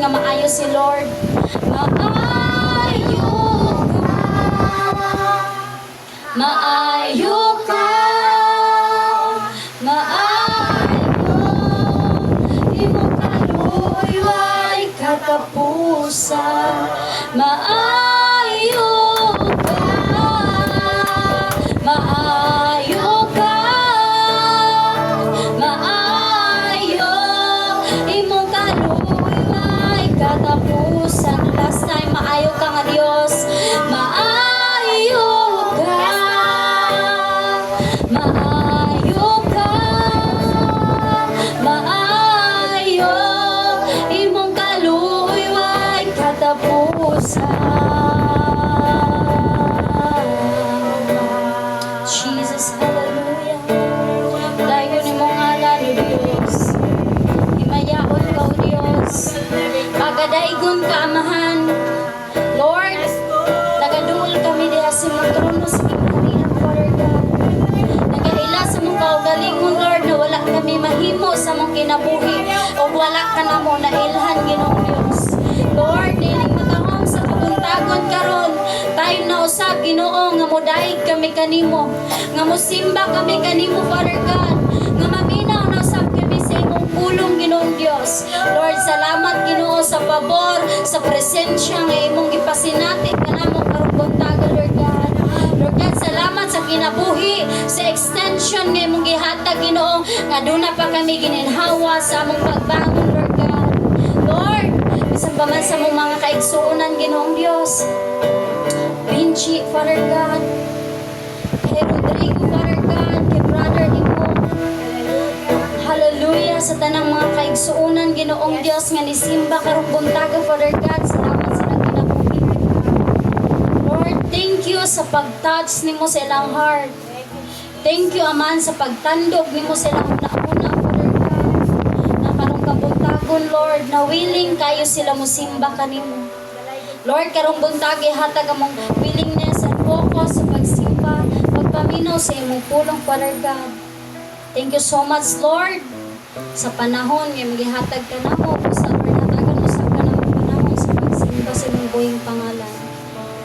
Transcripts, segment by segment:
nga maayo si Lord. Maayo ka, maayo ka, maayo, imong kaluoy katapusan. Maayo ka, maayo ka, maayo, imong kaluoy katapusan. Last time, maayo ka nga Dios. Maayo ka, maayo ka, maayo, imong kaluoy katapusan. Jesus, hallelujah. Dayon ni mong ngalan ni Dios. Himayaon ka o Dios. Pagadaigon ka amahan. Lord, nagadungol kami diha sa mong trono sa kinaharian, Father God. Nagaila sa mong kaugalingon, Lord, na wala kami mahimo sa mong kinabuhi o wala ka na mo na ilhan, Ginoong Dios. Lord, niling matahong sa kabuntagon karon, tayo na usab, Ginoo, nga modaig kami kanimo, nga mosimba kami kanimo, Father God, nga maminaw na usab kami sa imong pulong, Ginoong Dios. Lord, salamat, Ginoo, sa pabor, sa presensya nga imong gipasinati kanamo karong buntaga, Lord God. Lord God, salamat sa kinabuhi, sa extension nga imong gihatag, Ginoo, nga duna pa kami gininhawa sa among pagbangon, Lord God. Lord, bisan pa man sa mong mga kaigsuonan, Ginoong Dios. Vinci, Father God. Kay Rodrigo, Father God. Kay Brother Imo. Hallelujah sa tanang mga kaigsuonan, Ginoong Dios, nga nisimba karong buntaga, Father God. Salamat sa nagkinabuhi. Lord, thank you sa pag-touch nimo sa ilang heart. Thank you, Aman, sa pagtandog nimo sa ilang una-una, Father God. Na karong kabuntagon, Lord, na willing kayo sila musimba kanimo. Lord, karong buntag ihatag among willingness and focus sa pagsimba, pagpaminaw sa imong pulong, Father God. Thank you so much, Lord, sa panahon nga magihatag ka namo, sa Lord, hatagan mo sa kanang panahon sa pagsimba sa imong buhing pangalan.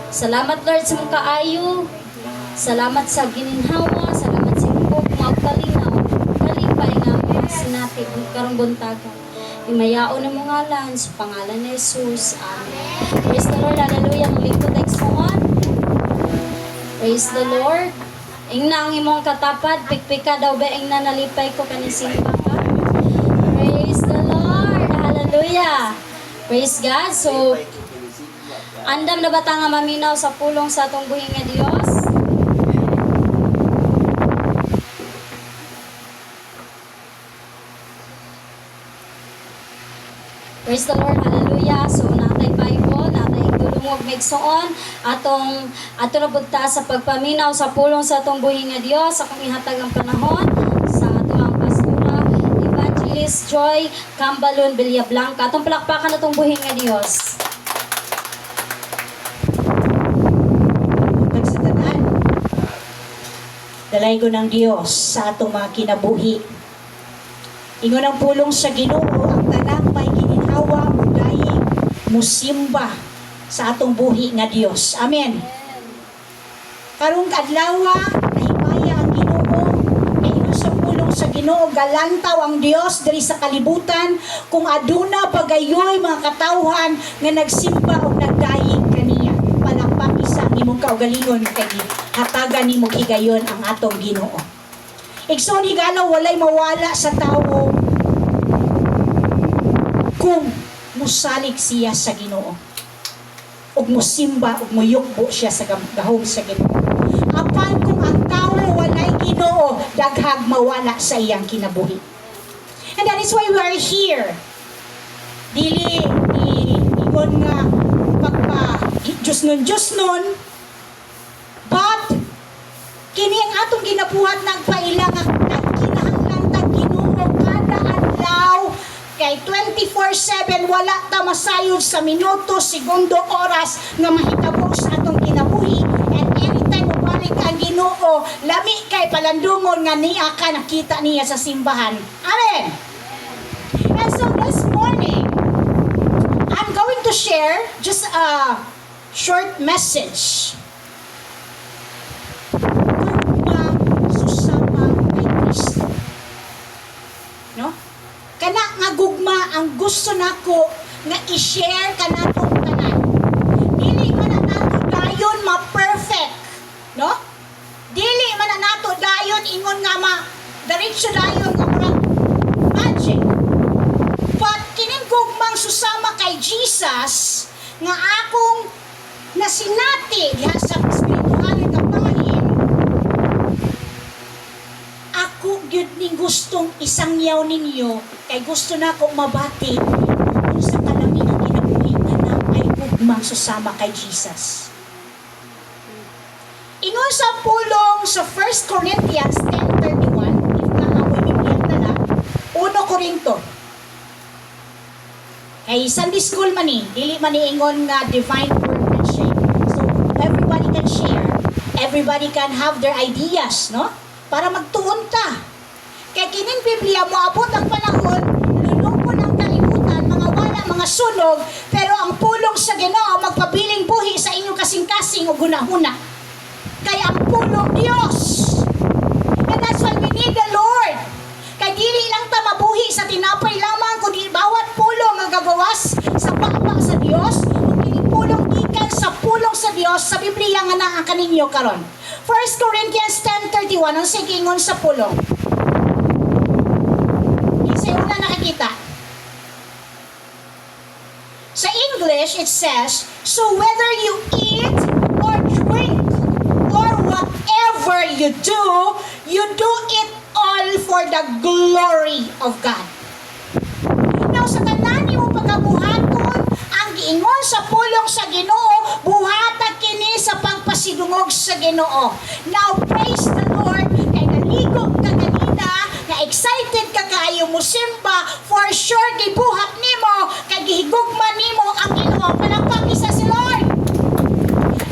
Salamat, Lord, sa mong kaayo. Salamat sa gininhawa, salamat sa imong magkalinaw. Kalipay nga mga sinati karong buntaga. Imayaon na mo ngalan sa pangalan ni Jesus. Amen. Praise the Lord. Hallelujah. Maglingkod ay suon. Praise the Lord. Ing na ang imong katapad. Pikpika daw ba ing na nalipay ko kanisimba ka. Praise the Lord. Hallelujah. Praise God. So, andam na ba ta nga maminaw sa pulong sa atong buhing nga Dios? Praise the Lord, hallelujah. So, natay Bible, natay tulungog megsoon, atong nabudta sa pagpaminaw sa pulong sa atong buhing nga Dios, akong ihatag ang panahon sa atong pastora, Evangelist Joy Cambalon Villablanca. Atong palakpakan atong buhing nga Dios. Nagsatanan. Dalay ko ng Diyos sa atong mga kinabuhi. Ingon ang pulong sa Ginoo, ang tanang may gininhawa, mudayig, musimba sa atong buhi nga Dios. Amen. Karong adlaw, nahimaya ang Ginoo, ingon sa pulong sa Ginoo, galantaw ang Dios diri sa kalibutan, kung aduna pagayoy mga katawhan nga nagsimba o nagdayig kaniya. Palakpak isa nimong kaugalingon kay hatagan nimong higayon ang atong Ginoo. Igsoon higalaw walay mawala sa tawo kung musalig siya sa Ginoo ug musimba ug muyukbo siya sa gahom sa Ginoo. Apan kung ang tawo walay Ginoo, daghag mawala sa iyang kinabuhi. And that is why we are here. Dili ingon nga pagpa Diyos nun, but kini ang atong ginabuhat nagpaila nga nagkinahanglan tag Ginoo kada adlaw kay 24/7 wala ta masayod sa minuto, segundo, oras nga mahitabo sa atong kinabuhi, and anytime ubalik ang Ginoo lami kay palandungon nga niya ka nakita niya sa simbahan. Amen. And so this morning share just a short message. Gugma susama kay Kristo. No? Kana nga gugma ang gusto nako nga i-share kanatong tanan. Dili man na nato dayon ma-perfect, no? Dili man na nato dayon ingon nga diretso dayon nga murag magic. But kining gugmang susama kay Jesus nga akong nasinati diha sa espirituhal nga bahin, ako gyud ning gustong isangyaw ninyo kay gusto nako mabati kung sa kalami ang kinabuhi na ay gugmang susama kay Jesus. Ingon sa pulong sa 1 Corinthians 10:31, if naamoy bibiyang dala, 1 Korinto. Kay Sunday school man dili man ingon nga divine workmanship. So everybody can share, everybody can have their ideas, no? Para magtuon ta. Kay kining Biblia moabot ang panahon, lulungkon ang kalibutan, mga wala, mga sunog, pero ang pulong sa Ginoo magpabiling buhi sa inyong kasing-kasing o gunahuna. Kaya ang pulong Dios. And that's why we need the Lord. Kay dili lang ta mabuhi sa tinapay lamang, kundi bawat pulong nga gagawas sa papa sa Dios, ug kini pulong gikan sa pulong sa Dios sa Biblia nga naa kaninyo karon. 1 Corinthians 10:31 ang sigingon sa pulong. Isa una nakakita. Sa English it says, so whether you eat or drink or whatever you do it all for the glory of God. Now, sa tanan mo pagkabuhaton, ang giingon sa pulong sa Ginoo, buhatag kini sa pagpasidungog sa Ginoo. Now, praise the Lord, kay naligog ka kanina, na excited ka kayo mo simba, for sure gibuhat nimo, kay gihigugman nimo ang Ginoo. Palakpak isa si Lord.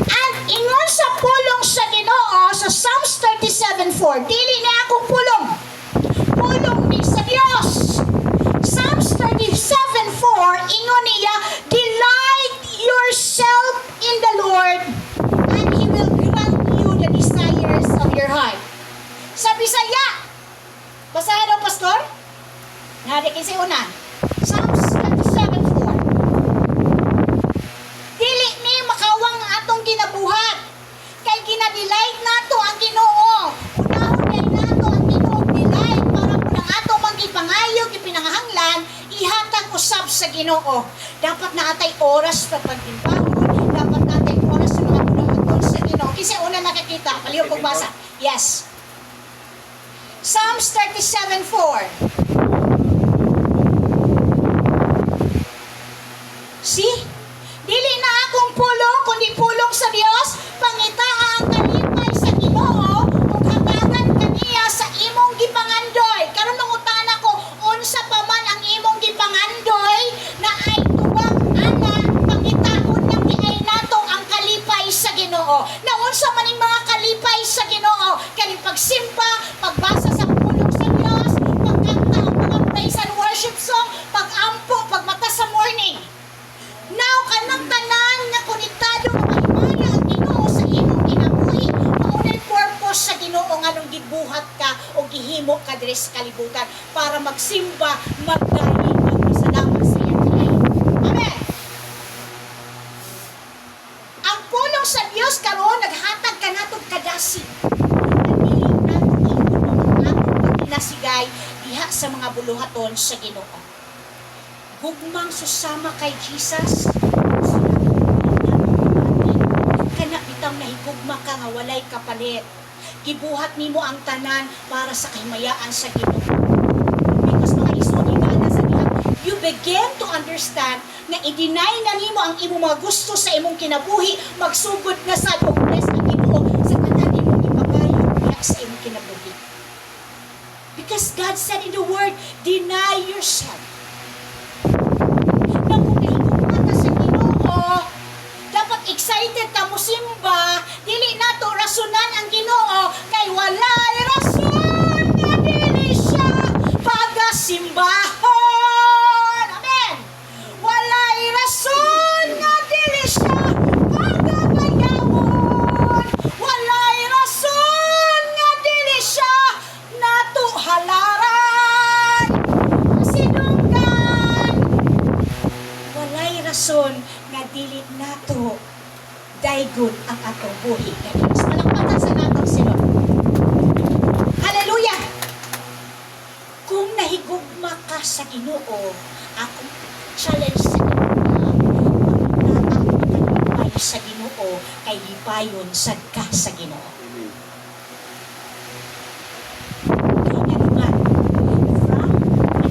And ingon sa pulong sa Ginoo, sa Psalms 37:4, dili na akong pulong ni sa Dios. Psalms 37:4, ingon niya, delight yourself in the Lord, and He will grant you the desires of your heart. Sa Bisaya, basahan daw, Pastor? Nari kasi una, Psalms 37:4. Dili ni makawang atong ginabuhat, kay ginadelight nato ang Ginoo. Unahon kay nato ang Ginoo delight para kung ang ato manggipangayog ipinangahanglan ihatag usab sa Ginoo. Dapat naatay oras sa pagtimpahon, dapat naatay oras sa mga buhaton sa Ginoo. Kasi una nakikita, paliw pagbasa. Yes. Psalms 37:4. See? Dili na akong pulong, kundi pulong sa Dios. Pangitaa ang kalipay sa Ginoo, ug hatagan kaniya sa imong gipangandoy. Karon mangutana ko, unsa pa man ang imong gipangandoy na ay tuwag ana pangitaon ng kiay nato ang kalipay sa Ginoo. Na unsa man ning mga kalipay sa Ginoo, kani pagsimba, pagbasa sa pulong sa Dios, pagkanta og mga praise and worship song, pagampo, pagmata sa morning. Now, kanang tanan nga konektado nga mahimaya ang Ginoo sa imong kinabuhi, maunay purpose sa Ginoo nga nung gibuhat ka o gihimo ka diri sa kalibutan para magsimba, magdali, magpasalamat sa iyang kinabuhi. Amen. Ang pulong sa Dios karon naghatag kanatong kadasi. Nagdiling nato ingon ang atong paginasigay diha sa mga buluhaton sa Ginoo. Gugmang susama kay Jesus, kana bitang nahigugma ka nga walay kapalit. Gibuhat nimo ang tanan para sa kahimayaan sa Ginoo. Because mga isugigana sa diha, you begin to understand na i-deny na nimo ang imong mga gusto sa imong kinabuhi, magsugod na sad og bless ang Ginoo sa tanan imong ipagayon diha sa imong kinabuhi. Because God said in the word, deny yourself. Excited ka mo simba, dili nato rasunan ang Ginoo kay walay rason nga dili siya pagasimbahon. Amen. Walay rason padayon sad ka sa Ginoo. Kaya nga from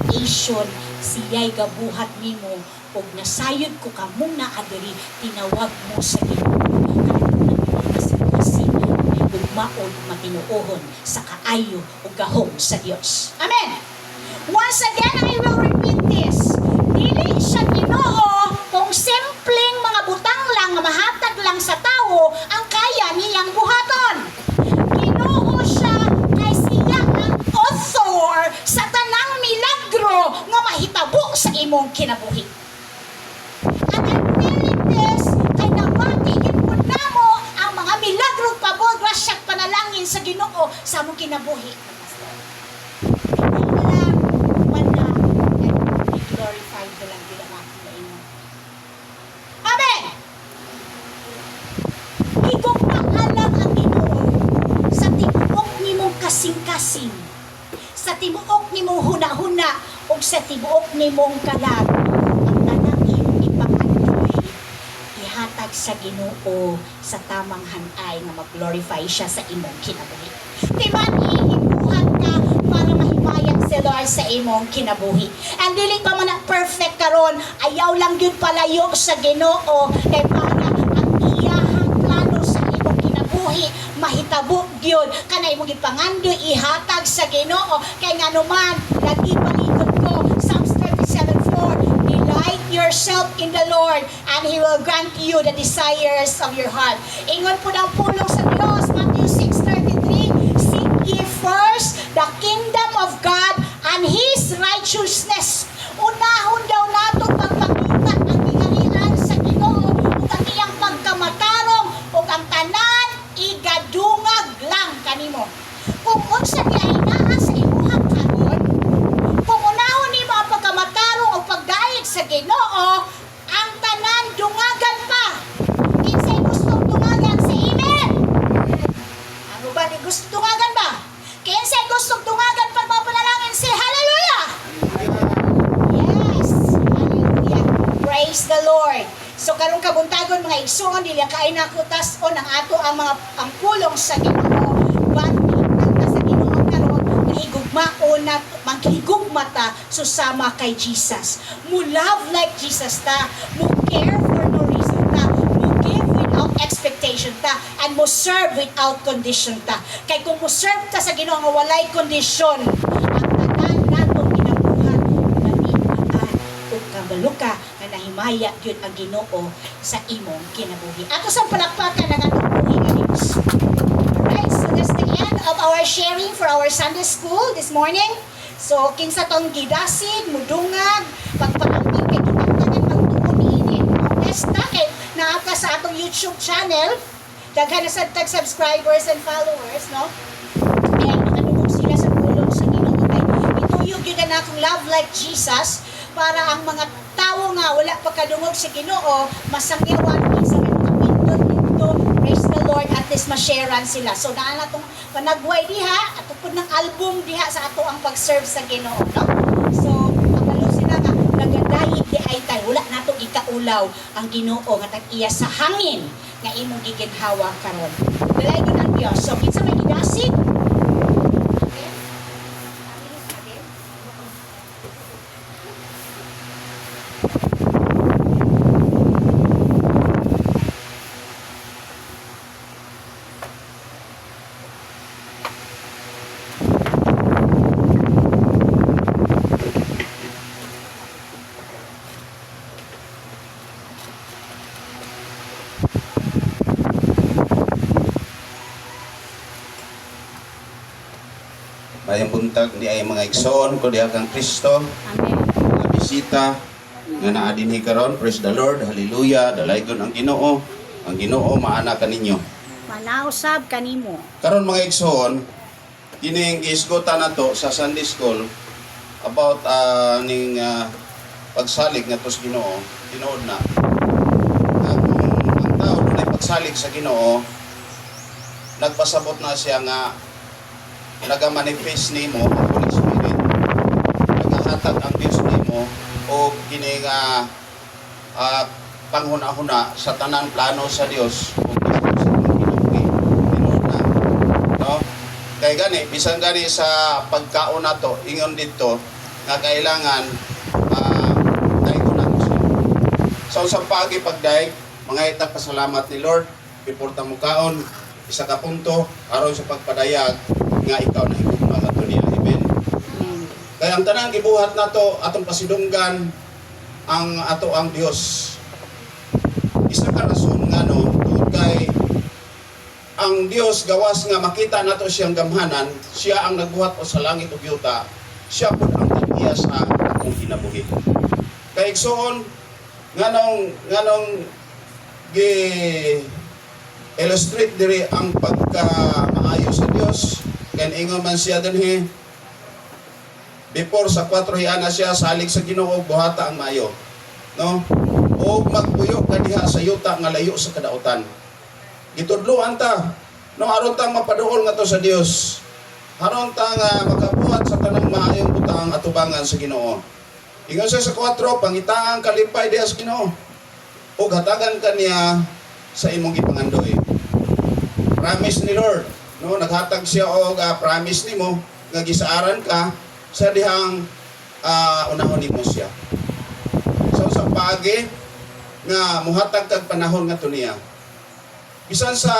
creation siya'y gabuhat nimo og nasayod ko kamong naadiri tinawag mo sa Ginoo kasi ugmaon matinuohon sa kaayo ug gahom sa Dios. Amen. Once again, I will repeat this. Dili siya Ginoo kung simpleng mga butang lang nga mahatag lang sa tao ang kaya niyang buhaton. Ginoo siya kay siya ang author sa tanang milagro nga mahitabo sa imong kinabuhi. And I'm telling this kay nabatigin po namo ang mga milagro, pabor, grasya, panalangin sa Ginoo sa among kinabuhi. Glorified na lang din ang aking naingon. Amen! Higugmaalam ang Ginoo sa tibuok nimong kasing-kasing, sa tibuok nimong huna-huna, o sa tibuok nimong kalag. Ang tanang iyong ipangandoy, ihatag sa Ginoo sa tamang hanay nga mag-glorify siya sa imong kinabuhi. Diman ibuhat ka para mahimayang si Lord sa imong kinabuhi. And dili pa man na perfect karon, ayaw lang yun palayo sa Ginoo kay para ang iyahang plano sa imong kinabuhi mahitabo gyud kanay imong gipangandoy ihatag sa Ginoo kay nganuman lagi palikod ko Psalms 37:4, delight yourself in the Lord and He will grant you the desires of your heart. Ingon po ng pulong sa Dios, Matthew 6:33, seek ye first the kingdom of God and His righteousness. Unahon daw nato pagpakita ang gingalian sa Ginoo ug ang iyang pagkamatarong ug ang tanan igadungag lang kanimo. Kung unsa diay naa sa imuhang karon, kung unahon nimo ang pagkamatarong ug pagdayeg sa Ginoo, ang tanan dungagan pa. Kinsay gusto dungagan sa amen? Ano ba ni gusto dungagan ba? Kinsay gusto dungagan pag mapanalangin si hallelujah? Yes, hallelujah. Praise the Lord. So karong kabuntagon mga igsoon dili kay nakutas-on ang ato ang mga ang pulong sa Ginoo. But sa Ginoo karon mahigugmaon na maghigugma ta susama kay Jesus. Mo love like Jesus ta, mo care for no reason ta, mo give without expectation ta, and mo serve without condition ta. Kay kung mo serve ta sa Ginoo nga walay kondisyon, ang tanan natong ginabuhat nalimaan ug kabalo ka na nahimaya gyud ang Ginoo sa imong kinabuhi. Ato sa palakpakan ang atong buhi nga Dios. Alright, so that's the end of our sharing for our Sunday school this morning. So kinsa tong gidasid, mudungag, pagpalapit kay kinahanglan magtuon niini. Nesta kay naa ka sa atong YouTube channel. Daghan na sad tag subscribers and followers, no? And nakadungog sila sa pulong sa Ginoo kay ituyog gyud na akong love like Jesus para ang mga tao nga wala pa kadungog sa Ginoo masangyawan kinsa may makapindot dito. Praise the Lord, at least ma-sharean sila. So naa na tong panagway diha at tupod ng album diha sa ato ang pag-serve sa Ginoo, no? So pagalo sila nga nagadayi di ay tay wala nato gikaulaw ang Ginoo nga tag-iya sa hangin nga imong giginhawa karon. Dalay ko ng Dios. So kinsa may gidasid? Mayang buntag di ay mga igsoon ko diha kang Kristo. Amen. Mga bisita nga naa dinhi karon, praise the Lord, hallelujah, dalaygon ang Ginoo. Ang Ginoo maana kaninyo. Manausab kanimo. Karon mga igsoon, kining giisgutan nato sa Sunday school about ning pagsalig ngadto sa Ginoo, tinuod na. Kung ang tao dunay pagsalig sa Ginoo, nagpasabot na siya nga nagamanifest nimo ang Holy Spirit. Nagahatag ang Dios nimo o kini nga panghuna-huna sa tanan plano sa Dios o gusto sa Kay gani, bisan gani sa pagkaon nato, ingon dito, nga kailangan daig na to siya. So sa pagi pagdaig, mga itag pasalamat ni Lord, iporta mo kaon, isa ka punto, aron sa pagpadayag, nga ikaw na higugma ato niya. Amen. Kaya ang tanang gibuhat nato atong pasidunggan ang ato ang Dios. Isa ka rason nga no, tungod kay ang Dios gawas nga makita nato siyang gamhanan, siya ang nagbuhat o sa langit ug yuta, siya pud ang tag-iya sa atong kinabuhi. Kay igsoon nganong gi illustrate diri ang pagka-maayo sa Dios, kay ingon man siya dinhi before sa 4 hiana siya salig sa Ginoo buhata ang maayo, no? O magpuyo ka diha sa yuta nga layo sa kadautan. Gitudloan ta, no, aron ta mapaduol nga to sa Dios. Aron ta nga makabuhat sa tanang maayong butang atubangan sa Ginoo. Ingon siya sa 4, pangitaang kalipay diha sa Ginoo. O hatagan kaniya sa imong gipangandoy. Promise ni Lord, no, naghatag siya og promise nimo nga gisaaran ka sa dihang unahon nimo siya. So sa pagi nga muhatag kag panahon nga to niya. Bisan sa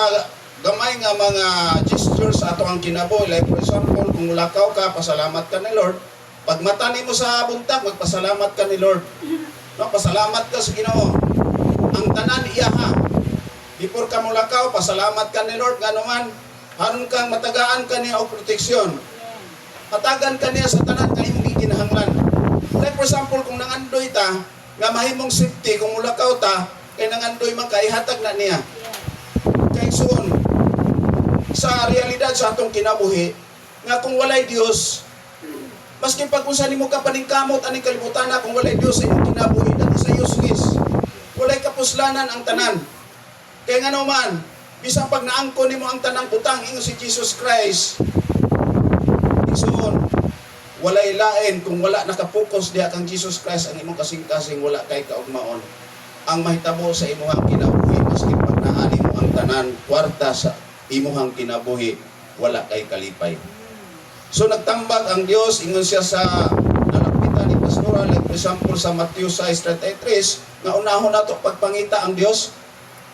gamay nga mga gestures ato ang kinabuhi, like for example, kung mulakaw ka, pasalamat ka ni Lord. Pag mata nimo sa buntag, magpasalamat ka ni Lord. No, pasalamat ka sa Ginoo. Ang tanan iya ha. Before ka mulakaw, pasalamat ka ni Lord nga naman. Haron kang matagaan ka niya og proteksyon. Hatagan ka niya sa tanan kay imong gikinahanglan. Like for example, kung nangandoy ta, nga mahimong safety kung mulakaw ta, kay nangandoy man kay hatag na niya. Kay suon sa realidad sa atong kinabuhi nga kung walay Dios, maski pag unsa nimo ka paningkamot aning kalibutan na, kung walay Dios sa imong kinabuhi, dati sa useless. Walay kapuslanan ang tanan. Kaya nga naman, bisan pag naangkon nimo ang tanang butang ingon si Jesus Christ, igsoon, walay lain kung wala nakapokus diha kang Jesus Christ ang imong kasing-kasing, wala kay kaugmaon. Ang mahitabo sa imong kinabuhi, maski pag naani mo ang tanan kwarta sa imuhang kinabuhi, wala kay kalipay. So nagtambag ang Dios, ingon siya sa nalapitan ni Pastora, like for example sa Matthew 6:33, nga unahon nato pagpangita ang Dios,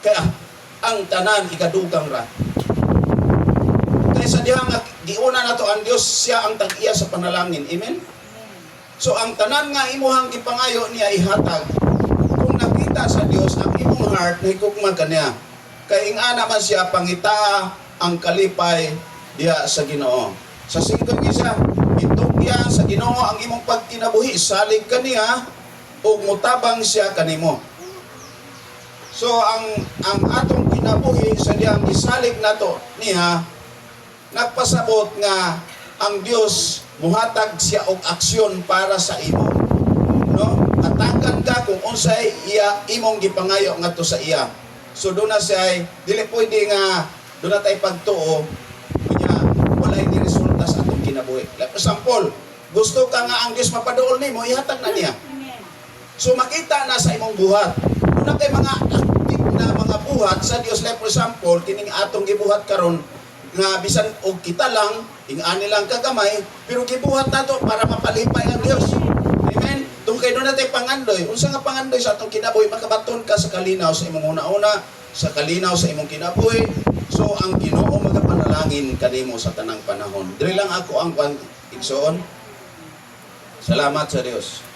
kaya ang tanan ikadugang ra. Kaya sa diha nga giuna nato ang Dios, siya ang tag-iya sa panalangin. Amen? So ang tanan nga imuhang gipangayo niya ihatag, kung nakita sa Dios ang imong heart, nahigugma ka niya. Kaya ingana man siya pangita ang kalipay diha sa Ginoo. Sa 5 isa, itugya sa Ginoo ang imong pagkinabuhi, salig kaniya ug mutabang siya kanimo. So ang atong kinabuhi sa diyang gisalig nato niya, nagpasabot nga ang Dios muhatag siya og aksyon para sa imo. No? Atakan ka kung unsay iya imong gipangayo ngadto sa iya. So doon na siya, dili pwede nga doon na tayo pagtuo, kanya walay ni resulta sa atong kinabuhi. Like for example, gusto ka nga ang Diyos mapaduol nimo, ihatag na niya. So makita na sa imong buhat. Una kay mga active na mga buhat sa Diyos, like for example, kining atong gibuhat karon nga bisan og kita lang, ingani lang kagamay, pero gibuhat nato para mapalipay ang Diyos. Amen? Doon kayo doon natin pangandoy. Unsa nga pangandoy sa atong kinabuhi, makabaton ka sa kalinaw sa imong una-una, sa kalinaw sa imong kinabuhi. So ang Ginoo magapanalangin kanimo sa tanang panahon. Diri lang ako ang igsoon. Salamat sa Dios.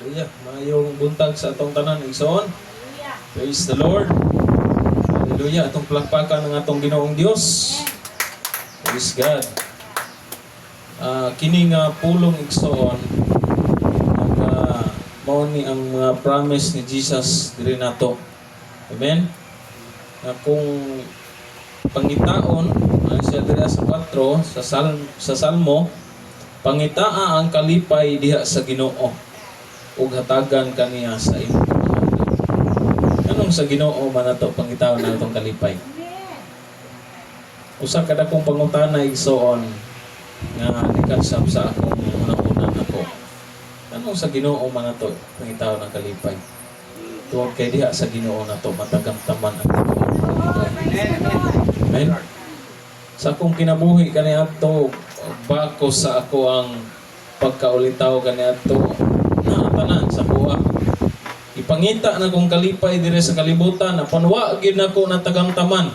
Hallelujah. Mayong buntag sa atong tanan, igsoon. Praise the Lord. Hallelujah. Atong palakpakan ng atong Ginoong Dios. Praise God. Kining pulong igsoon, mao ni ang mga promise ni Jesus diri nato. Amen. Kung pangitaon ang siya diri sa 4 sa Salmo, pangitaa ang kalipay diha sa Ginoo ug hatagan kaniya sa imong pangandoy. Anong sa Ginoo man nato pangitaon natong kalipay? Usa kada kong pangutana igsoon nga nikansab sa akong una-una nako. Anong sa Ginoo man nato pangitaon ng kalipay? Tuwag kay diha sa Ginoo na to matagamtaman ang Amen. Sa akong kinabuhi kaniadto bako sa ako ang pagkaulitaw kaniadto na tanan sa buwa. Ipangita na kong kalipay dire sa kalibutan apan wa gid nako natagamtaman.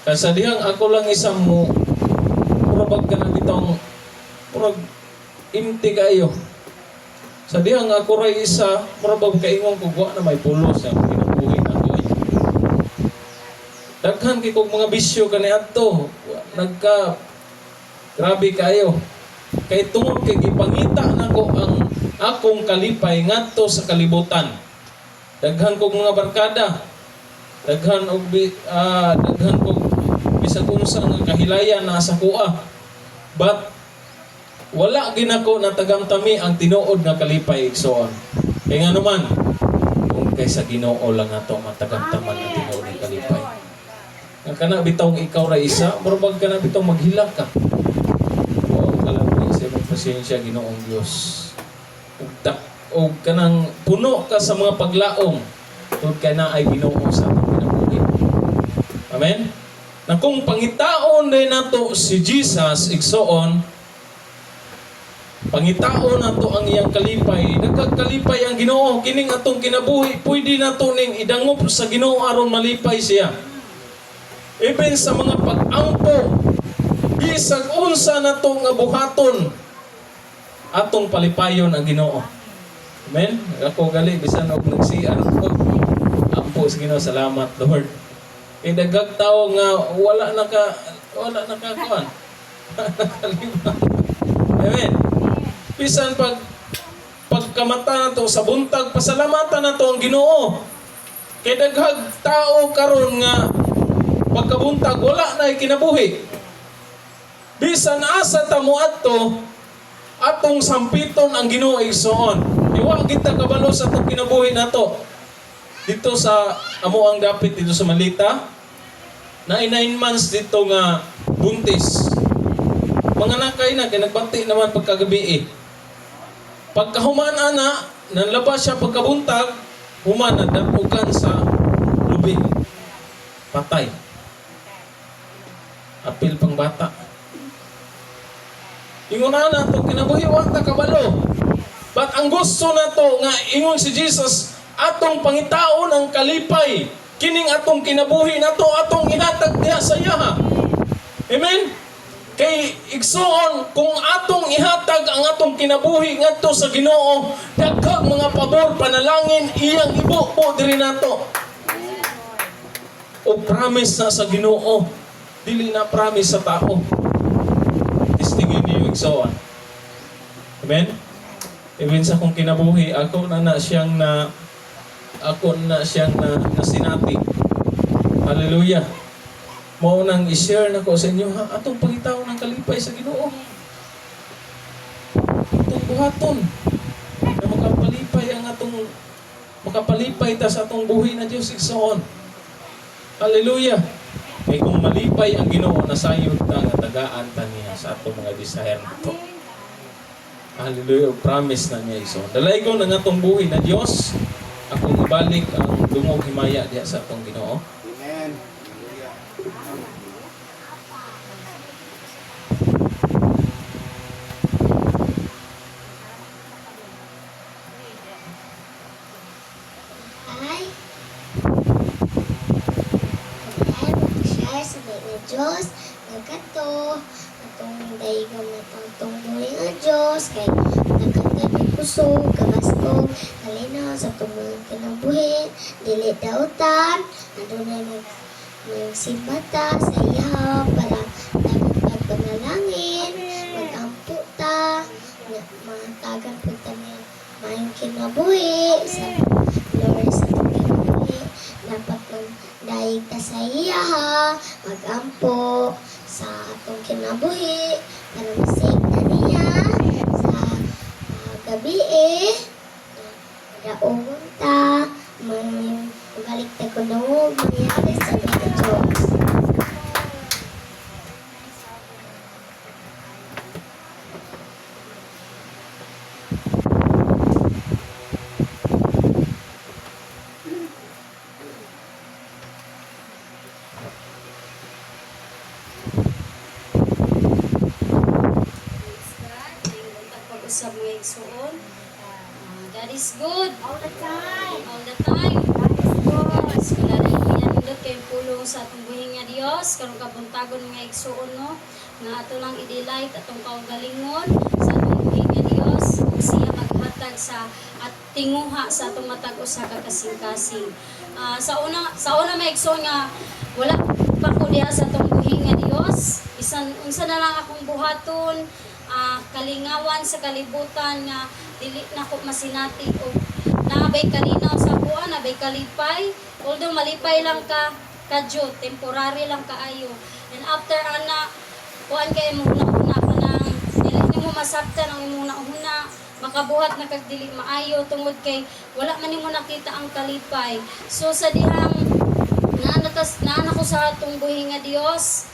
Kasi dihang ako lang isang mo murag ka na bitong murag imti kayo. Sa dihang ako ray isa murag kaingon ko wa na may pulos ang kinabuhi nako. Daghan kay kog mga bisyo kaniadto. Nagka grabe kayo. Kay tungod kay gipangita nako ang akong kalipay ngadto sa kalibutan. Daghan kog mga barkada. Daghan og bisag unsa nga kahilayan na sa kuha. But wala ginako natagamtami ang tinuod nga kalipay igsoon. Kay nga naman kung kaysa Ginoo lang nato matagamtaman ang tinuod nga kalipay. Ang kana bitong ikaw ra isa, murag kana bitong maghilak ka. O kalaboy sa imong pasensya Ginoong Dios. O kanang puno ka sa mga paglaom tungod kay na ay Ginoo sa atong kinabuhi. Amen. Na kung pangitaon din nato si Jesus igsoon, pangitaon nato ang iyang kalipay, nagkakalipay ang Ginoo kining atong kinabuhi, pwede nato ning idangop sa Ginoo aron malipay siya. Even sa mga pag-ampo, bisag unsa nato nga buhaton atong palipayon ang Ginoo. Amen. Ako gali bisan og nagsiar ko. Ampo sa Ginoo, salamat Lord. Kay dagag tao nga wala nakakuan. Amen. Bisan pagkamata nato sa buntag pasalamatan nato ang Ginoo. Kay daghag tao karon nga pagkabuntag wala na kinabuhi. Bisan asa tamo adto atong sampiton ang Ginoo igsoon. Iwa kita kabalo sa atong kinabuhi nato. Dito sa amo ang dapit dito sa Malita, na 9 months dito nga buntis. Mga nakay na kay nagbati naman pagkagabi eh. Pagkahuman ana, nanlabas siya pagkabuntag, human na dapugan sa lubi. Patay. Apil pang bata. Ingon na to kinabuhi wa ta kabalo. But ang gusto nato nga ingon si Jesus atong pangitaon ang kalipay kining atong kinabuhi nato atong ihatag diha sa iya. Amen. Kay igsoon kung atong ihatag ang atong kinabuhi ngadto sa Ginoo, daghang mga pabor panalangin iyang ibubo diri nato. O promise na sa Ginoo, dili na promise sa tao. Tistingin niyo igsoon. Amen. Even sa kong kinabuhi, ako na siyang nasinati. Hallelujah. Mao nang i-share nako sa inyo ha, atong pangitaw ng kalipay sa Ginoo. Atong buhaton na makapalipay ta sa atong buhi na Dios igsoon. Hallelujah. Kay kung malipay ang Ginoo, nasayod ta nga tagaan ta niya sa atong mga desire nato. Hallelujah. Promise na niya igsoon. Dalaygon ang atong buhi na Dios. Akong ibalik ang dungog himaya diha sa atong Ginoo. Amen. Ay, mag-share sa day nga Diyos, nagkato, atong daigam na itong buhay nga Diyos, kay nagkatay kusog, kabastog, kalinaw sa itong mga kinabuhi, dili dautan, adunay magsimbata sa iya, para dapat pagpanalangin, mag-ampo ta, matagan po ta mayong kinabuhi, sa Lord sa itong kinabuhi, dapat magdaig ta sa iya ha, mag-ampo sa atong kinabuhi, para masig na niya sa gabi daogon ta, balik ta ko daog, mangyari sa mga Diyos. sa atong buhing nga Dios karong kabuntagon nga igsuon no nga ato lang i-delight atong kaugalingon sa atong buhing nga Dios ug siya maghatag sa at tinguha sa atong matag usa ka kasing-kasing. Sa una maigsoon nga wala pa ko diha sa atong buhing nga Dios. Unsa na lang akong buhaton, kalingawan sa kalibutan nga dili na ko masinati og nabay kalinaw sa buwan, nabay kalipay. Although malipay lang ka kadyo, temporary lang kaayo. And after ana, kuan kay mo una pa nang dili nimo masabtan ang imong una makabuhat na kag dili maayo tungod kay wala man nimo nakita ang kalipay. So sa dihang naana ko sa atong buhing nga Dios,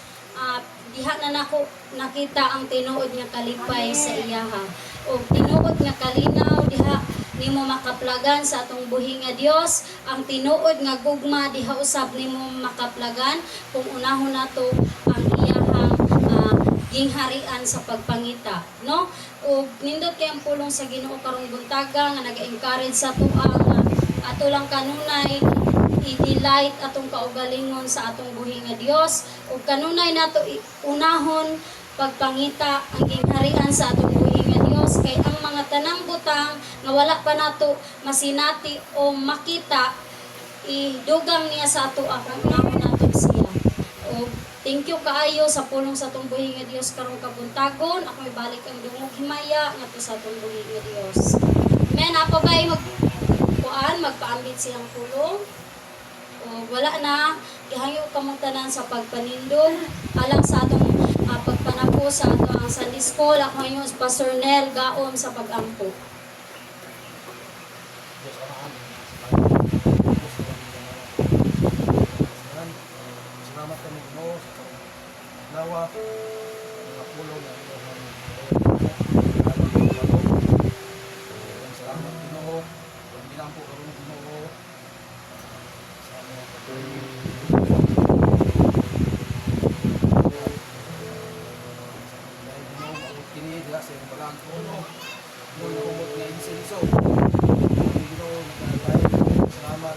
diha na nako nakita ang tinuod nga kalipay sa iyaha. O tinuod nga kalinaw diha nimo makaplagan sa atong buhing nga Dios, ang tinuod nga gugma diha usab nimo makaplagan kung unahon nato ang iyahang gingharian sa pagpangita, no? O nindot kay ang pulong sa Ginoo karong buntaga nga nag-encourage sa tuwa nga ato lang kanunay i-delight atong kaugalingon sa atong buhing nga Dios ug kanunay nato unahon pagpangita ang gingharian sa atong buhing nga Dios kay ang mga tanang butang nga wala pa nato masinati o makita idugang niya sa ato kung unahon nato siya. O thank you kaayo sa pulong sa atong buhing nga Dios karong kabuntagon. Ako ibalik ang dungog himaya ngadto sa atong buhing nga Dios. Men apa bay magpaambit siyang pulong. O wala na gihayo kamong tanan sa pagpanindog alang sa atong pagpanapo sa atong Sunday School. Ako yung Pastor Nel gaom sa pagampo. Salamat kami mo sa nawa mga pulong na salamat Ginoo kung ginampo karon Ginoo sa mga kini diha sa balang puno mo humot nga insenso Ginoo nagkalayo salamat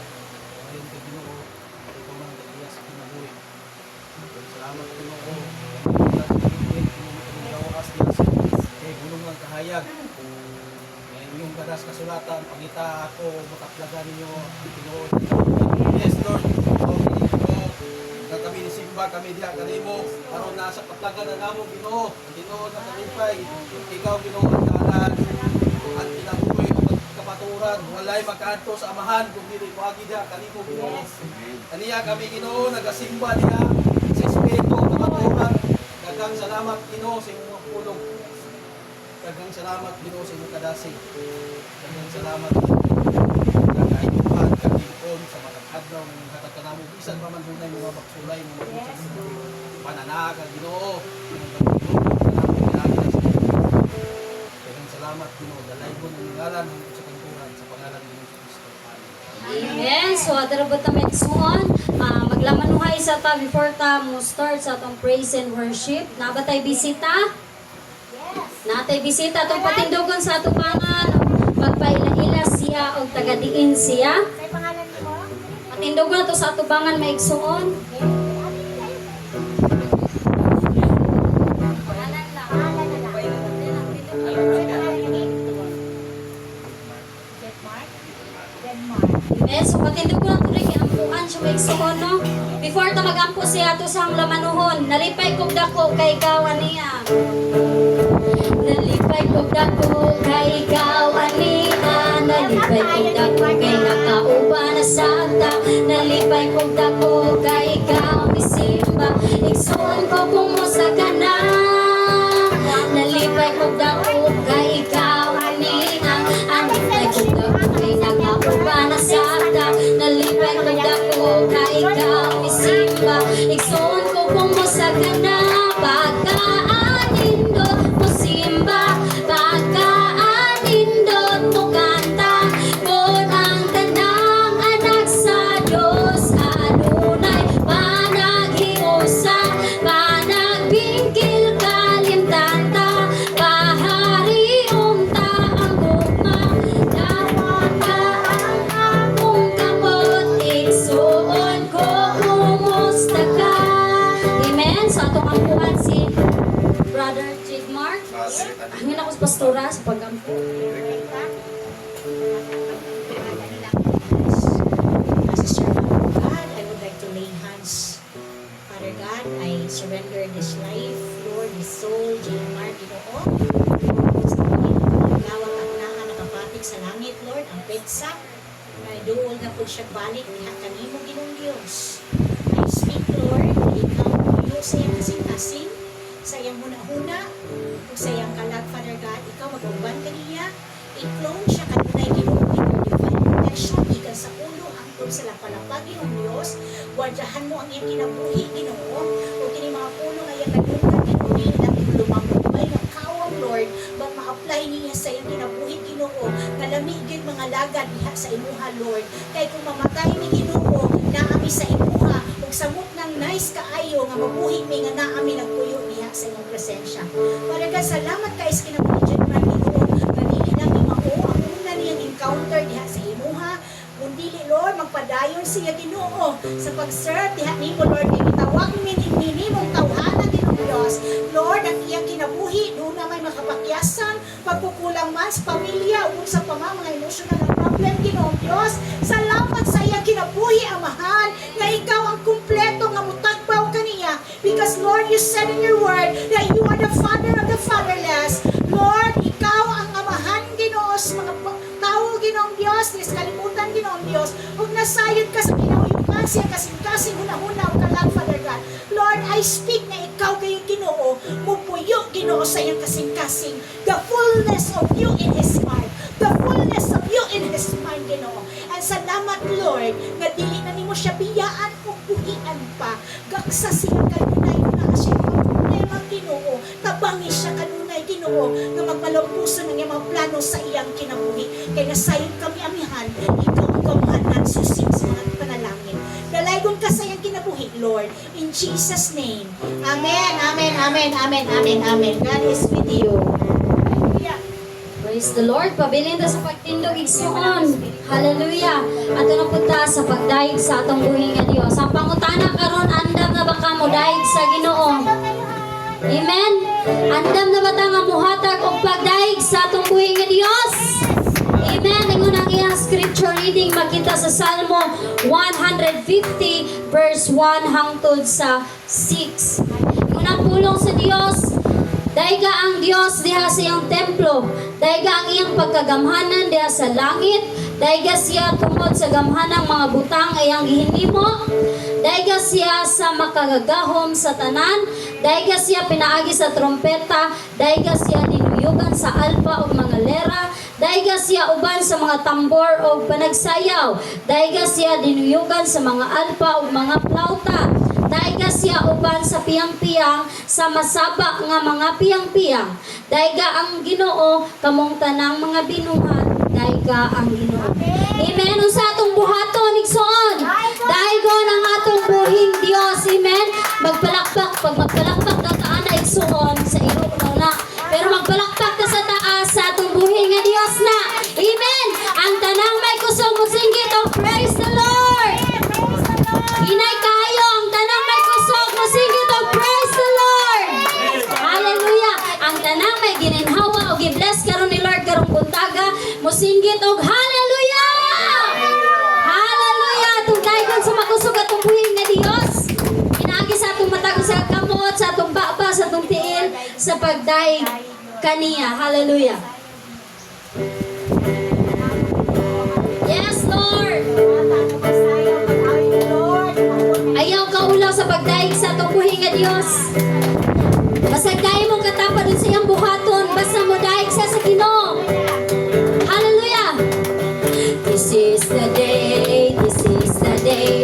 ayon kay Ginoo ito man diha sa kinabuhi. Salamat Ginoo. Kay gulong ang kahayag. Inyong gadas kasulatan, pangita ako, makaplagan ninyo ang Ginoo. Yes Lord, na kami ni Simba, kami diha kanimo, aron na sa kaplagan na namo Ginoo, ang Ginoo na kalipay, ikaw Ginoo ang dalan, ang kinabuhi, ang kapaturan, walay makaadto sa amahan, kung dili mo agi diha kanimo Ginoo. Kaniya kami Ginoo, nagasimba diha sa Espiritu, kapaturan, daghang salamat Ginoo sa imong pulong. Daghang salamat Ginoo sa imong kadasig. Daghang salamat kagayuhan kagingkon sa matag adlaw ng hatag kanamo bisan pa man dunay mga baksulay nga magusab sa pananaga Ginoo. Daghang salamat Ginoo dalay ko ng ngalan hangtod sa kanturan sa pangalan ni Kristo. Amen. So adarabot ta megsuon, maglamanuhay sa ta before ta mo start sa atong praise and worship. Nabatay bisita? Natay bisita atong patindogon sa atong pangan, magpaila-ila siya og tagadiin siya. May pangalan mo? Patindogon to sa atong pangan maigsuon. Pangalan lang. Amen. So patindogon nato rin ampuan siya maigsuon no. Before ta magampo siya to sa lamanuhon, nalipay kog dako kay kawan niya. Nalipay kog dako kay ikaw aniha, nalipay kog dako kay nakauba na sakta, nalipay kog dako kay ikaw misimba, igsuon ko kung musa ka na. Nalipay kog dako kay ikaw aniha, nalipay kog dako kay nakauba na sakta, nalipay kog dako kay ikaw misimba, igsuon ko kung musa ka na. Pagkaanindot mo simba, pagkaanindot mo kanta, kung ang pastora sa pag-ampo. As a servant of God, I would like to lay hands. Father God, I surrender this life, Lord, this soul, J.M.R. Ginoo. Sa lawang aknahan nakapatik sa langit, Lord, ang petsa. May doon na po siya balik, diha kanimo Ginoong Diyos. I speak, Lord, na ikaw tuyo sa iyang kasing-kasing, sa iyang huna-huna, o sa iyang kalag, Father God, ikaw mag-uban kaniya, i-clone siya kanunay Ginoong in your divine protection, ikan sa ulo, hangtod sa lapalapag, Ginoong Diyos, wadyahan mo ang iyang kinabuhi, Ginoo, o kini mga puno nga iyang naglunan, Ginoo, na lumamubay ng kawang, Lord, bang ma-apply niya sa iyang kinabuhi, Ginoo, nalamigin mga lagad diha sa imuha, Lord, kay kung mamatay ni Ginoo, naami sa imuha, ug samot ng nice kaayo nga mabuhi mi nga naami nagpuyo diha sa imong presensya. Father God, salamat kay sa kinabuhi dyan man Ginoo, nga dili lang imao ang una niyang encounter diha sa imuha, kundili Lord, magpadayon siya Ginoo sa pag-serve diha nimo Lord, kay gitawag minimong tawhanan Ginoong Diyos. Lord, ang iyang kinabuhi, doon na may makapakyasan, pagkukulang man sa pamilya, ug sa mga emotional na problem Ginoong Diyos. Salamat sa iyang kinabuhi, Amahan, nga ikaw ang kumpleto nga mutagbaw kaniya. Because Lord, you said in your word that you are the Father of the fatherless. Lord, ikaw ang Amahan Ginoo sa mga tao Ginoong Diyos, nis kalimutan Ginoong Diyos, ug nasayod ka sa kinauyukan siya kasing-kasing huna-huna o kalag, Father God. Lord, I speak na ikaw kayo Ginoo, mupuyo Ginoo sa iyang kasing-kasing, the fullness of you in His heart, the fullness of you in His mind, Ginoo. And salamat, Lord, nga dili na nimo siya biyaan o buhian pa, gaksa siya kanunay na siya mga problema, Ginoo, tabangi siya kanunay, Ginoo, nga magmalumpuson ng iyang mga plano sa iyang kinabuhi. Kaya nasayod kami, Amihan, ikaw ang gamuhanan, susig sa mga panalangin. Dalaygon ka sa iyang kinabuhi, Lord, in Jesus' name. Amen, amen, amen, amen, amen, amen. God is with you. Praise the Lord. Pabilin ta sa pagtindog igsuon. Hallelujah. Ato na punta sa pagdaig sa atong buhi nga Dios. Ang pangutana karon, andam na ba ka mo daig sa Ginoo? Amen. Andam na ba ta nga muhatag og pagdaig sa atong buhi nga Dios? Amen. Ingon ang iyang scripture reading makita sa Salmo 150 verse 1 hangtod sa 6. Ingon ang pulong sa Dios, daiga ang Dios diha sa iyang templo, daiga ang iyang pagkagamhanan diha sa langit, daiga siya tungod sa gamhanang mga butang iyang gihinimo, daiga siya sa makagagahom sa tanan, daiga siya pinaagi sa trompeta, daiga siya ninuyugan sa alpa ug mga lera, daiga siya uban sa mga tambor ug panagsayaw, daiga siya dinuyugan sa mga alpa ug mga plauta, daiga siya uban sa piyang-piyang sa masaba nga mga piyang-piyang. Daiga ang Ginoo kamong tanang mga binuhat, daiga ang Ginoo. Amen. Unsa atong buhaton igsoon? Daigon ang atong buhing Dios. Amen. Magpalakpak, pag magpalakpak daw ta ana igsoon sa iro na. Pero magpalakpak ta sa taas sa atong buhing nga Dios na. Amen. Ang tanang may kusog mo singgit og praise the Lord. Inay kayo ang tanang may kusog mo singgit og praise the Lord. Hallelujah. Ang tanang may gininhawa og i-bless karon ni Lord karong buntaga mo singgit og hallelujah. Hallelujah. Atong daigon sa makusog atong buhing nga Dios. Inaagi sa atong matag sa kamot, sa atong baba, sa atong tiil, sa pagdaig kaniya. Hallelujah. Yes, Lord. Ayaw ka ulaw sa pagdaig sa atong buhi nga Dios. Basag dahil mong katapa dun sa iyang buhaton, basta mo daig sa Ginoo. Hallelujah. This is the day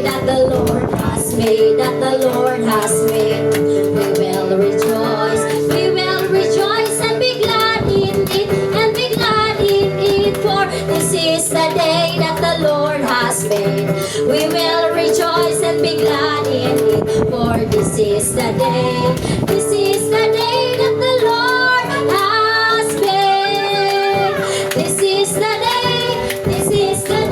that the Lord has made, that the Lord has made. We will rejoice and be glad in it, and be glad in it. For this is the day that the Lord has made. We will rejoice and be glad in it. For this is the day that the Lord has made. This is the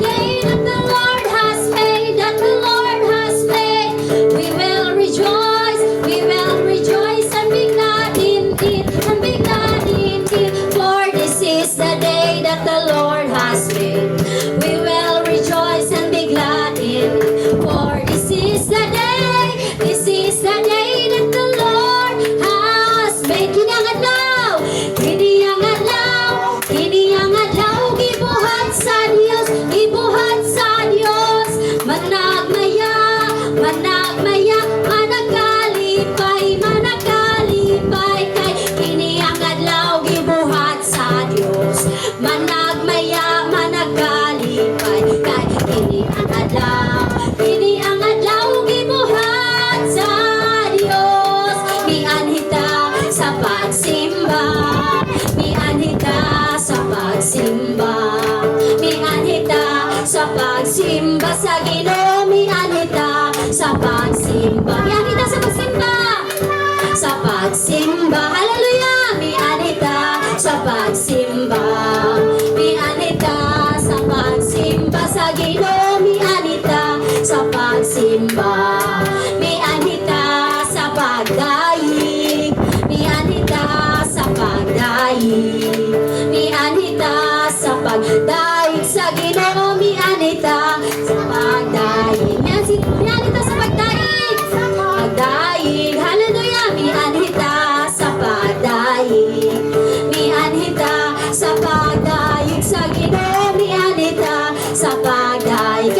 day that the Lord has made, that the Lord has made. We will rejoice and be glad in it, and be glad in it. For Managmaya, managmaya, managalipay kay kini ang adlaw gibuhat sa Dios. Managmaya, managalipay kay kini ang adlaw gibuhat sa Dios. Mianhita sa pagsimba, mianhita sa pagsimba, mianhita sa pagsimba sa Ginoo, mianhita sa pagsimba, mianhita sa pagsimba, sa pagsimba, hallelujah, mianhita sa pagsimba, mianhita sa pagsimba sa Ginoo, mianhita sa pagsimba, mianhita sa pagdaig, mianhita sa pagdaig, mianhita sa pagdaig sa Ginoo, mianhita sa pagdaig, mianhita sa pagdaig, pagdaig, hallelujah, mianhita sa pagdaig, mianhita sa pagdaig sa Ginoo, mianhita sa pagdaig.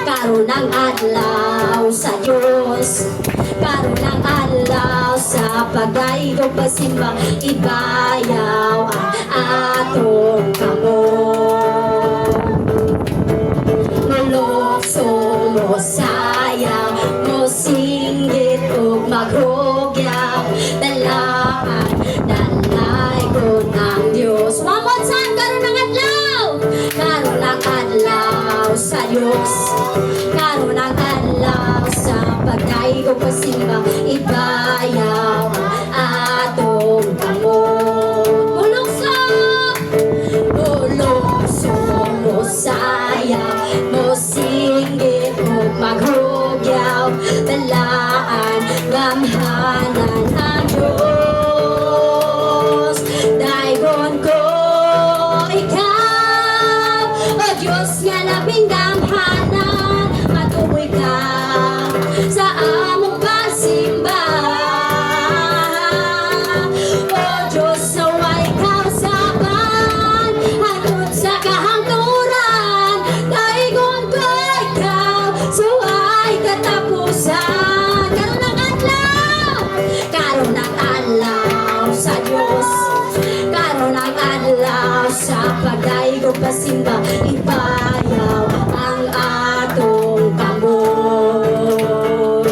Karon ang adlaw sa Dios, karon ang adlaw sa pagdaig ug pagsimba, ibayaw ang atong kamot. Mulokso mo sayaw, mo singgit ug maghugyaw, dalaan dalay ko ng Dios. One more time, karon ang adlaw, karon ang adlaw sa Dios, karon ang adlaw sa pagdaig ug pagsimba, ibayaw ang atong kamot. Mulokso mo sayaw, mo singgit ug maghugyaw, dalaan gamhanan ang Dios. Daigon ko ikaw, o Diyos nga labing gamhanan, matuboy ka sa among pagsimba. O Diyos, naway kausapan hangtod sa kahangturan, daigon ko ikaw, suway katapusan. Karon ang adlaw sa Diyos, karon ang adlaw sa pagdaig ug pagsimba, ibayaw ang atong kamot.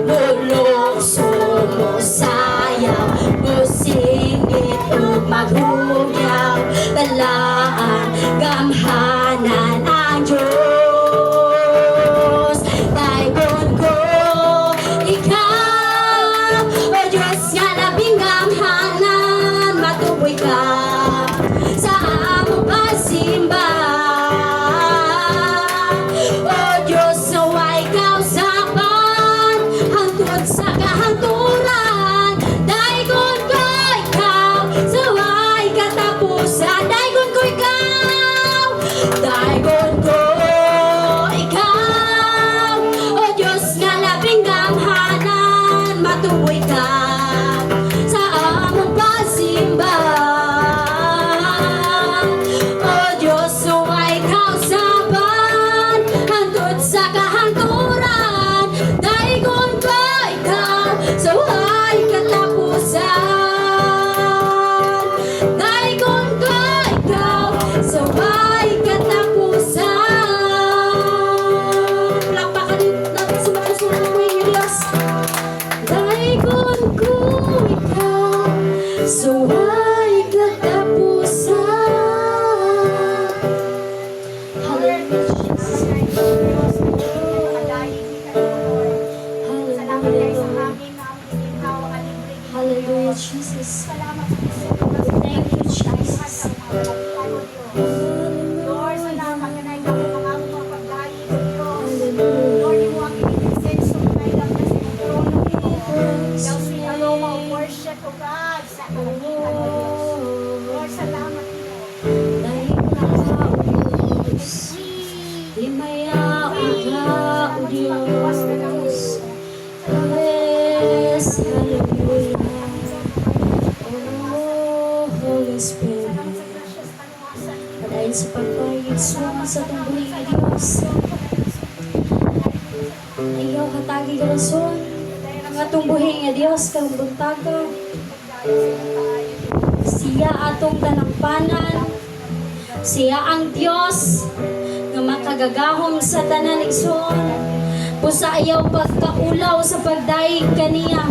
Mulokso mo sayaw, mo singgit ug maghugyaw, dalaan gamhanan ang Diyos. Daigon ko ikaw, o Diyos nga labing gamhanan, matuboy ka sa among pagsimba. O Diyos, naway kausapan hangtod sa kahangturan, daigon ko ikaw, suway katapusan. Daigon ko ikaw, daigon ko ikaw, o Diyos nga labing gamhanan, matuboy ka sa among pagsimba. O Diyos, suway kausapan hangtod sa kahangturan, daigon ko ikaw, suway katapusan. Daigon ko ikaw, suway katapusan. Palakpakan natin sa mga susunod mo yung Diyos. Daigon ko ikaw, suway katapusan. Hallelujah. Hallelujah, Jesus. Thank you, Jesus. Lord, salamat na naitaw ko mga mga pagdaig ko, Diyos. Lord, imo ang inisenso na naitaw na sa trono ko. Thou sweet aroma of worship, O God, sa kalangitan, O Diyos. Lord, salamat mo. Himaya ka, O Diyos. Yes, hallelujah. Oh, hallelujah. Hallelujah. Hallelujah. Hallelujah. Hallelujah. Hallelujah. Hallelujah. Hallelujah. Hallelujah. Hallelujah. Hallelujah. Hallelujah. Hallelujah. Hallelujah. Hallelujah. Hallelujah. Hallelujah. Hallelujah. Lord, sa pagdayig sa itong buhay nga Diyos. Ayaw katagi ka rason. Ang atong buhay nga Diyos, karong buntaga. Siya atong dalampanan. Siya ang Diyos nga makagagahom sa tanan igsoon. Pusa ayaw pagkaulaw sa pagdaig kaniya.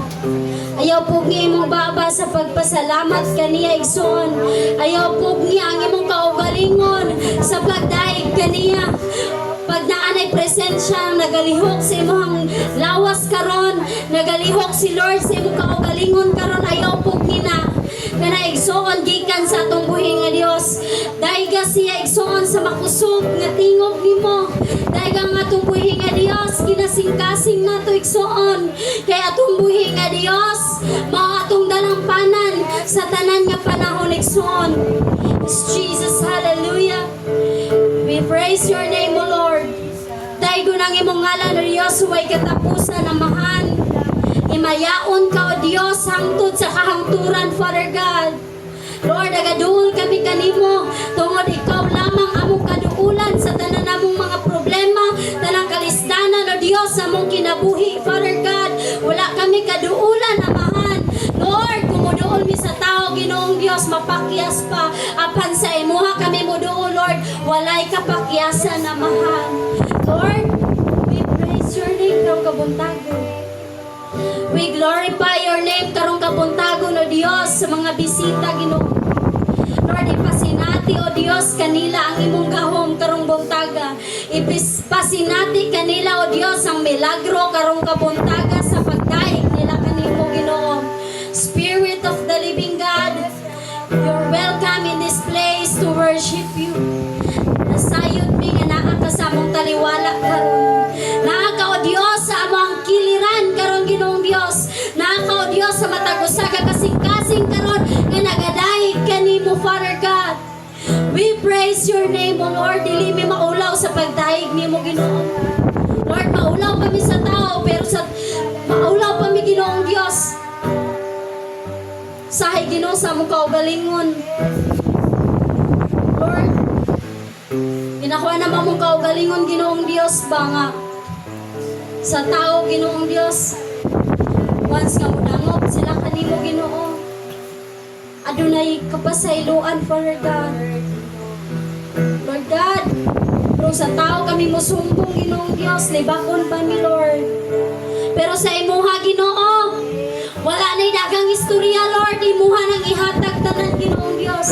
Ayaw po niya imong baba sa pagpasalamat kaniya igsoon. Ayaw po niya ang imong kaugalingon sa pagdaig kaniya. Pag naanay presensya, nagalihok sa imong lawas karon, nagalihok si Lord sa imong kaugalingon karon, ayaw po niya na igsoon gikan sa atong buhi nga Dios. Daiga siya igsoon sa makusog nga tingog nimo. Daiga nga atong buhi nga Dios, kinasing-kasing nato igsoon. Kay atong buhi nga Dios, mao atong dalampanan sa tanan nga panahon igsoon. Jesus, hallelujah. We praise your name, O Lord. Daigo nang imong ngalan, O Dios, huway katapusan amahan. Imayaon ka, O Diyos, hangtod sa kahangturan, Father God. Lord, agaduol kami kanimo, tungod ikaw lamang among kaduulan sa tanan namong mga problema, tanang kalisdanan, O Diyos, among kinabuhi, Father God. Wala kami kaduulan, amahan. Lord, kumuduol mi sa tao, Ginoong Diyos, mapakyas pa. Apan sa imuha kami muduol, Lord, walay kapakyasan, amahan. Lord, we praise your name, karong kabuntago. We glorify your name karong kabuntagon, O Dios, sa mga bisita, Ginoo. Lord, ipasinati, O Dios, kanila ang imong gahom karong buntaga. Ipasinati kanila, O Dios, ang milagro karong kabuntaga sa pagdaig nila kanimo, Ginoo. Spirit of the living God, you're welcome in this place to worship you. Nasayod mi nga naa ka sa among taliwala karon. Naa ka, O Dios, sa among kiliran karon, Ginoong Dios. Naa ka, O Dios, sa matagusaga kasing-kasing karon nga nagadayeg kanimo, Father God. We praise your name, O Lord. Dili mi maulaw sa pagdayeg nimo, Ginoo. Lord, maulaw kami sa tao, pero sa maulaw pa mi, Ginoong Dios. Sahay, Ginoo, sa among kaugalingon. Lord, ginakuha naman mong kaugalingon, Ginoong Dios, ba nga sa tao, Ginoong Dios, once nga mudangop sila kanimo, Ginoo, adunay kapasayloan, Father God. Lord God, pero sa tao kami musumbong, Ginoong Dios, libakon pa mi, Lord. Pero sa imuha, Ginoo, wala na'y dagang istorya, Lord. Imuha nang ihatag tanan, Ginoong Dios.